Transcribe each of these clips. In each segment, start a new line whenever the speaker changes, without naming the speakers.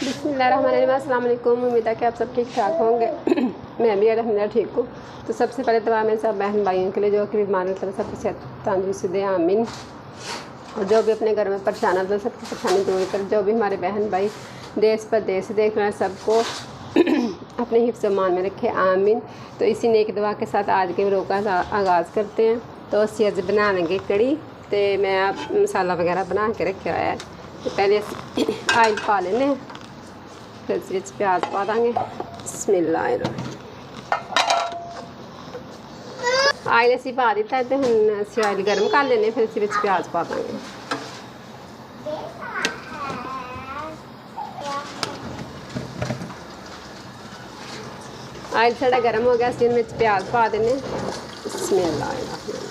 बिस्मिल्लाहिर्रहमानिर्रहीम। अस्सलाम वालेकुम। उम्मीद है कि आप सब ठीक ठाक होंगे। मैं भी अल्हम्दुलिल्लाह ठीक हूँ। तो सबसे पहले दुआ में सब बहन भाइयों के लिए जो कि बीमार हैं सब सबकी सेहत तंदुरुस्ती दे, आमीन। और जो भी अपने घर में परेशान है तो सबकी परेशानी दूर कर। जो भी हमारे बहन भाई देश परदेश से देख रहे हैं सबको अपने हिफ्ज़ मान में रखे, आमीन। तो इसी नेक दुआ के साथ आज के व्लॉग का आगाज़ करते हैं। तो असी अज बना लेंगे कड़ी, तो मैं मसाला वगैरह बना के रखा हुआ है। तो पहले आयल पा लेने, फिर इस प्याज पा देंगे। बिस्मिल्लाहिर्रहमानिर्रहीम। आयल असी पा दिता है, तो हम असी आयल गर्म कर लेने, फिर इस प्याज पा देंगे। आयल साढ़ा गर्म हो गया, इस प्याज पा देने। बिस्मिल्लाहिर्रहमानिर्रहीम।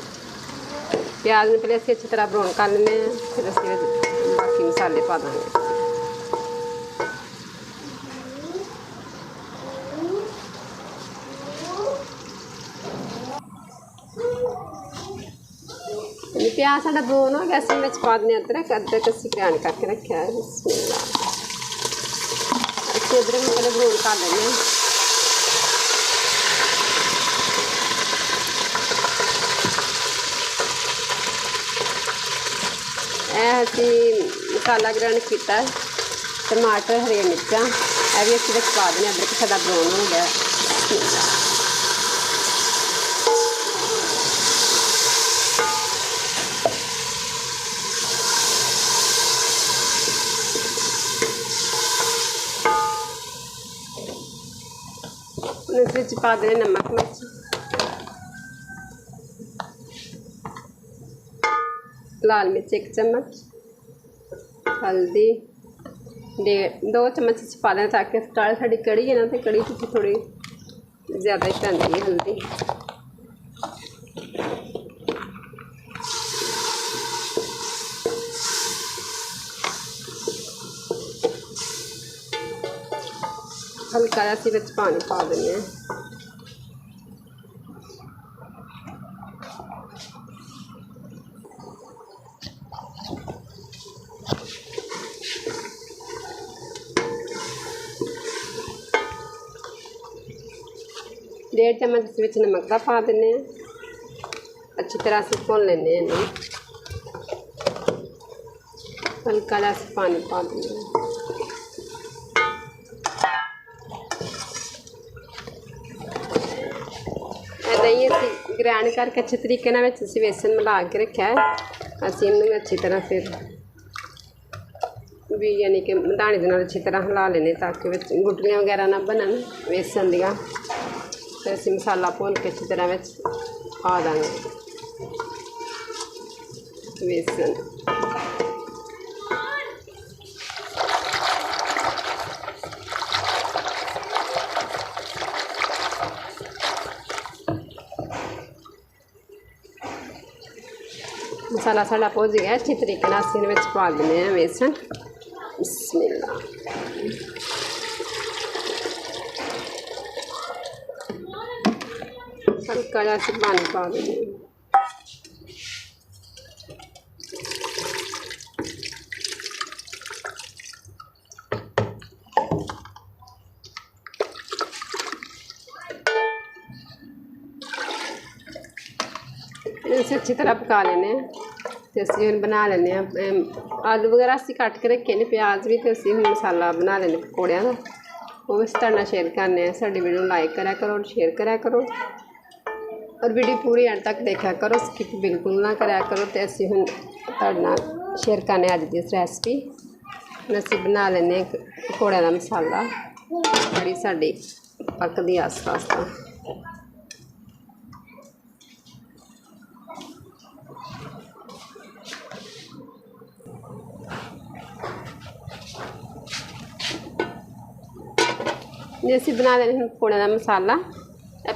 प्याज में पहले अच्छी तरह ब्राउन कर लेने, फिर असी बाकी मसाले पा देंगे। प्याज साढ़ा ब्राउन हो गया, इस पा देने अदरक। अदरक असी ग्राइंड करके रखा है। बिस्मिल्लाह। अच्छी अदरक में पहले ब्राउन कर लेंगे। असी मसाला ग्राइंड किया, टमाटर हरी मिर्चा यह भी अच्छी पा देने। अदरक साढ़ा ब्राउन हो गया। इस पा देने नमक मिर्च, लाल मिर्च 1 चम्मच, हल्दी 2 चम्मच पा देना, ताकि साड़ी कड़ी है ना, तो कड़ी थोड़ी ज़्यादा ही पैंती है हल्दी। हल्का जैसे बिच पानी पा देंगे। डेढ़ चम्मच इस नमक का पा देने, अच्छी तरह से भून लेने। हल्का जैसे पानी पा देंगे। दही असी ग्राइंड करके अच्छे तरीके ना बेसन मिला के रखा है। असी इन्होंने अच्छी तरह फिर भी यानी कि दाने के नाल अच्छी तरह हिला लेने, ताकि गुटलियाँ वगैरह ना बनन बेसन दियाँ। फिर असी मसाला भून के अच्छी तरह पा देंगे बेसन। मसाला साढ़ा भुज गया अच्छी तरीके से, असीं पा देने बेसन। बिस्मिल्लाह। हल्का जैसे पानी पा देंगे। इसे अच्छी तरह पका लेने, तो असी हम बना लेने। आलू वगैरह असी कट के रखे ने, प्याज भी, तो असी हम मसाला बना लेने पकौड़ियां का। वो भी तुहाडे शेयर करने। साडी वीडियो लाइक करा करो और शेयर करा करो, और वीडियो पूरी एंड तक देखा करो, स्किप बिल्कुल ना करा करो। तो असी हम तुहाडे नाल शेयर करने अज की इस रेसिपी। असी बना लेने पकौड़ियां का मसाला। कड़ी साडी पकदी आस्ता आस्ता। जे असी बना लेने पकौड़े का मसाला।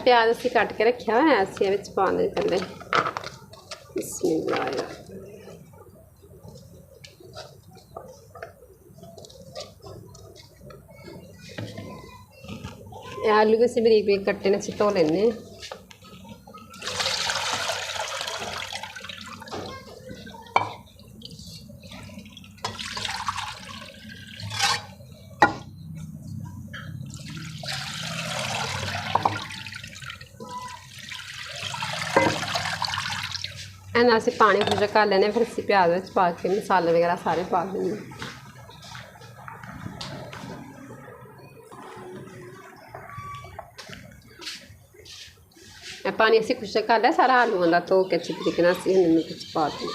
प्याज असी कट के रखा हुआ है, असी पा देने थल्ले। बिस्मिल्लाह। आलू भी असी बरीक बरीक कट्टे ने, असी धो लेने। ਇਹਨਾਂ ਅਸੀਂ ਪਾਣੀ ਖੁਸ਼ਕ ਕਰ ਲੈਣੇ, ਫਿਰ ਅਸੀਂ ਪਿਆਜ਼ ਵਿੱਚ ਪਾ ਕੇ ਮਸਾਲੇ ਵਗੈਰਾ ਸਾਰੇ ਪਾ ਦਿੰਦੇ। ਇਹ ਪਾਣੀ ਅਸੀਂ ਖੁਸ਼ਕ ਕਰ ਲਿਆ ਸਾਰਾ, ਆਲੂਆਂ ਦਾ ਧੋ ਕੇ ਅੱਛੇ ਤਰੀਕੇ ਨਾਲ ਅਸੀਂ ਇਹਨੂੰ ਵਿੱਚ ਪਾ ਦਿੰਦੇ।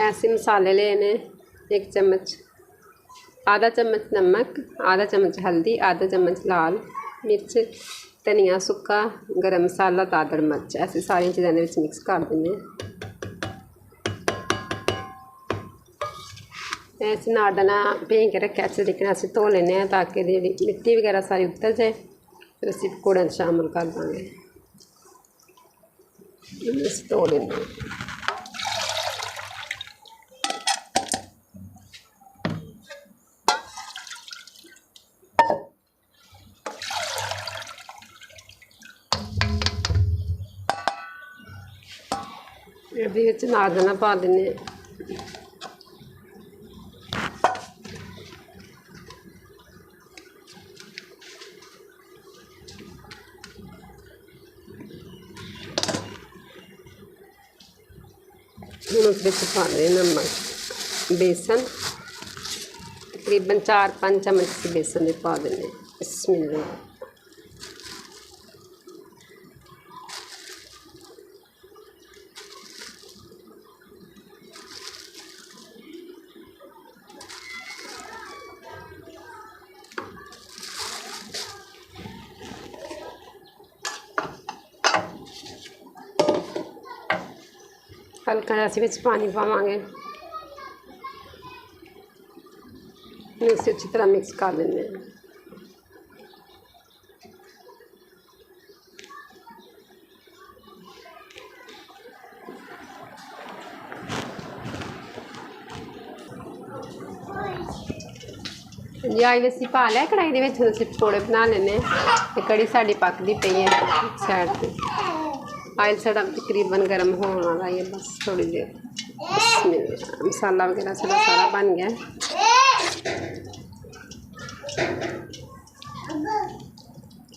ऐसे मसाले लेने, 1 चम्मच, आधा चम्मच नमक, आधा चम्मच हल्दी, आधा चम्मच लाल मिर्च, धनिया सुक्का, गरम मसाला, दादड़ मिर्च, ऐसे सारी चीज़ों के मिक्स कर देंगे। ऐसे नाड़ना भें के रखे अच्छे तरीके से धो लेने ताकि मिट्टी वगैरह सारी उतर जाए। फिर असी पकौड़े शामिल कर देंगे, धो लेंगे। ये नाड़ना पा देने। उस पा दें नमक, बेसन, तकरीबन 4-5 चम्मच बेसन के पा देने। बिस्मिल्लाह। हल्का जैसे बिच पानी पावांगे, इसे अच्छी तरह मिक्स कर लेंगे। जी आइए असी पा लिया कढ़ाई के विच, असीं पकौड़े बना लेने। कड़ी साड़ी पकदी पई है साइड ते, आयल साड़ा तकरीबन गर्म होने वाला है, बस थोड़ी देर। मसाला वगैरह सारा सारा बन गया।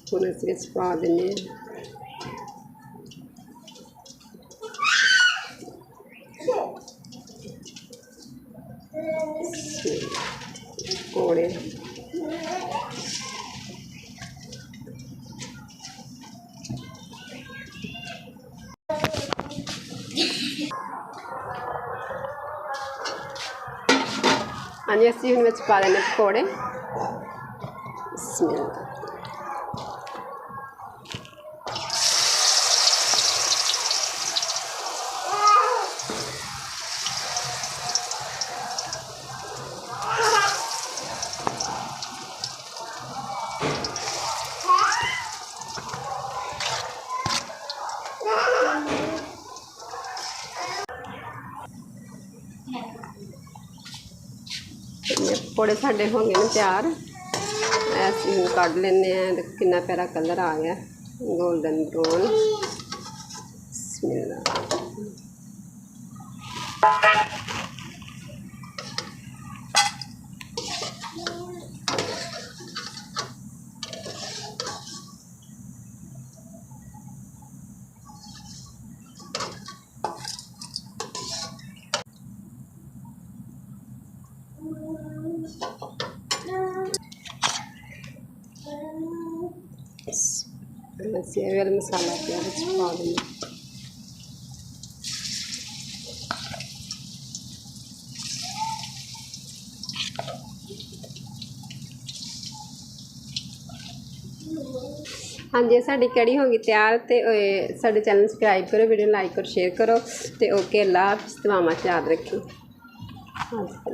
हुण असीं इस पा देने पकौड़े। हाँ जी, असी हुण विच पा देने पकौड़े। बिस्मिल्लाह। पकौड़े साढ़े हो गए हैं तैयार। ऐसे हम कढ़ लेने हैं, कितना प्यारा कलर आ गया, गोल्डन ब्राउन। बिस्मिल्लाह। वाला मसाला पा देंगे। हाँ जी, साड़ी कड़ी होगी तैयार। तो साढ़े चैनल सब्सक्राइब करो, वीडियो लाइक और शेयर करो। तो ओके, अल्लाह हाफिज़, दुआवां च याद रखी।